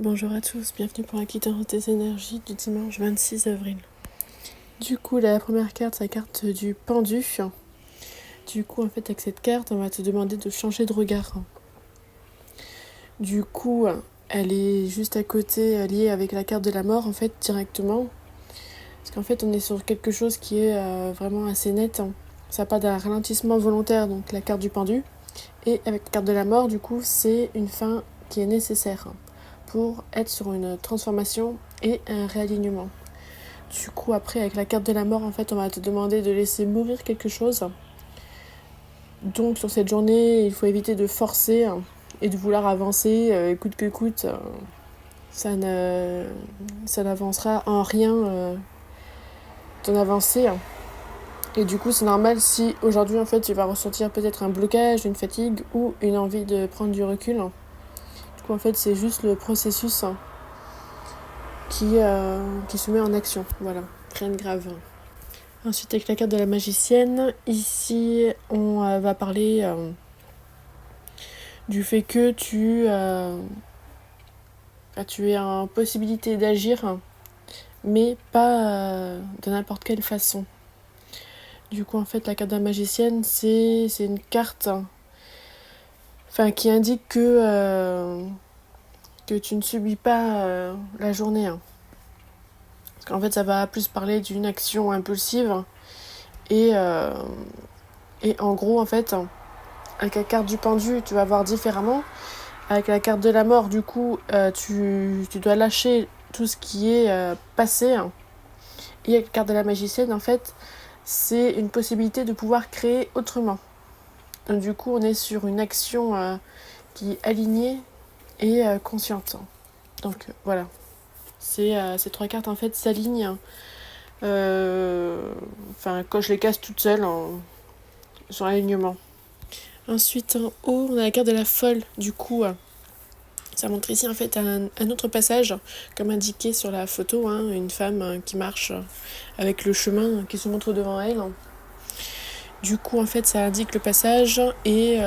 Bonjour à tous, bienvenue pour la quittance des énergies du dimanche 26 avril. Du coup, la première carte, c'est la carte du pendu. Du coup, en fait, avec cette carte, on va te demander de changer de regard. Du coup, elle est juste à côté, liée avec la carte de la mort, en fait, directement. Parce qu'en fait, on est sur quelque chose qui est vraiment assez net. Ça n'a pas d'un ralentissement volontaire, donc la carte du pendu. Et avec la carte de la mort, du coup, c'est une fin qui est nécessaire pour être sur une transformation et un réalignement. Du coup, après, avec la carte de la mort, en fait, on va te demander de laisser mourir quelque chose. Donc, sur cette journée, il faut éviter de forcer et de vouloir avancer coûte que coûte. Ça n'avancera en rien ton avancée. Et du coup, c'est normal si aujourd'hui, en fait, tu vas ressentir peut-être un blocage, une fatigue ou une envie de prendre du recul. Du coup, en fait, c'est juste le processus qui se met en action. Voilà, rien de grave. Ensuite, avec la carte de la magicienne, ici, on va parler du fait que tu es en possibilité d'agir, mais pas de n'importe quelle façon. Du coup, en fait, la carte de la magicienne, c'est une carte qui indique que tu ne subis pas la journée. Parce qu'en fait, ça va plus parler d'une action impulsive. Et en gros, en fait, avec la carte du pendu, tu vas voir différemment. Avec la carte de la mort, du coup, tu dois lâcher tout ce qui est passé. Et avec la carte de la magicienne, en fait, c'est une possibilité de pouvoir créer autrement. Donc, du coup, on est sur une action qui est alignée et consciente. Donc, voilà. Ces trois cartes, en fait, s'alignent. Quand je les casse toutes seules sur l'alignement. Ensuite, en haut, on a la carte de la folle. Du coup, ça montre ici en fait un autre passage, comme indiqué sur la photo, une femme qui marche avec le chemin qui se montre devant elle. Du coup, en fait, ça indique le passage et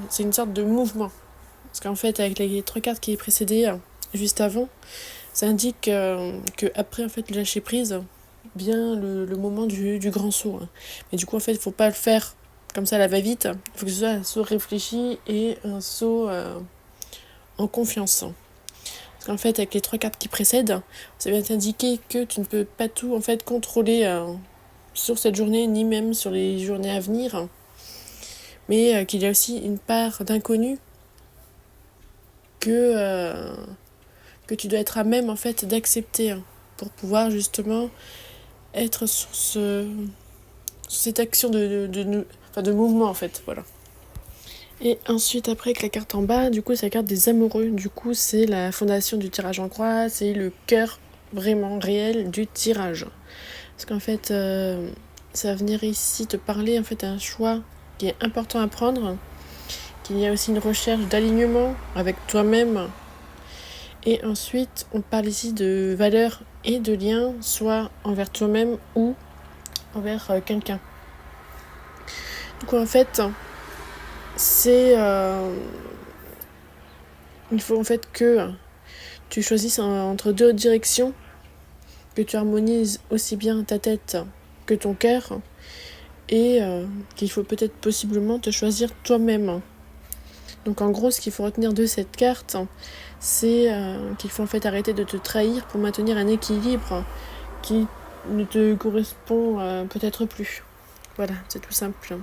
c'est une sorte de mouvement. Parce qu'en fait, avec les trois cartes qui est précédées juste avant, ça indique que après en fait le lâcher prise, bien le moment du grand saut. Mais du coup, en fait, il faut pas le faire comme ça à la va-vite. Il faut que ce soit un saut réfléchi et un saut en confiance. Parce qu'en fait, avec les trois cartes qui précèdent, ça vient t'indiquer que tu ne peux pas tout en fait contrôler sur cette journée, ni même sur les journées à venir. Mais qu'il y a aussi une part d'inconnu que tu dois être à même en fait d'accepter pour pouvoir justement être sur cette action de mouvement en fait, voilà. Et ensuite après avec la carte en bas, du coup c'est la carte des amoureux, du coup c'est la fondation du tirage en croix, c'est le cœur vraiment réel du tirage. Parce qu'en fait ça va venir ici te parler en fait d'un choix qui est important à prendre, qu'il y a aussi une recherche d'alignement avec toi-même. Et ensuite on parle ici de valeurs et de liens, soit envers toi-même ou envers quelqu'un. Du coup en fait c'est il faut en fait que tu choisisses entre deux directions, que tu harmonises aussi bien ta tête que ton cœur et qu'il faut peut-être possiblement te choisir toi-même. Donc en gros, ce qu'il faut retenir de cette carte, c'est qu'il faut en fait arrêter de te trahir pour maintenir un équilibre qui ne te correspond peut-être plus. Voilà, c'est tout simple.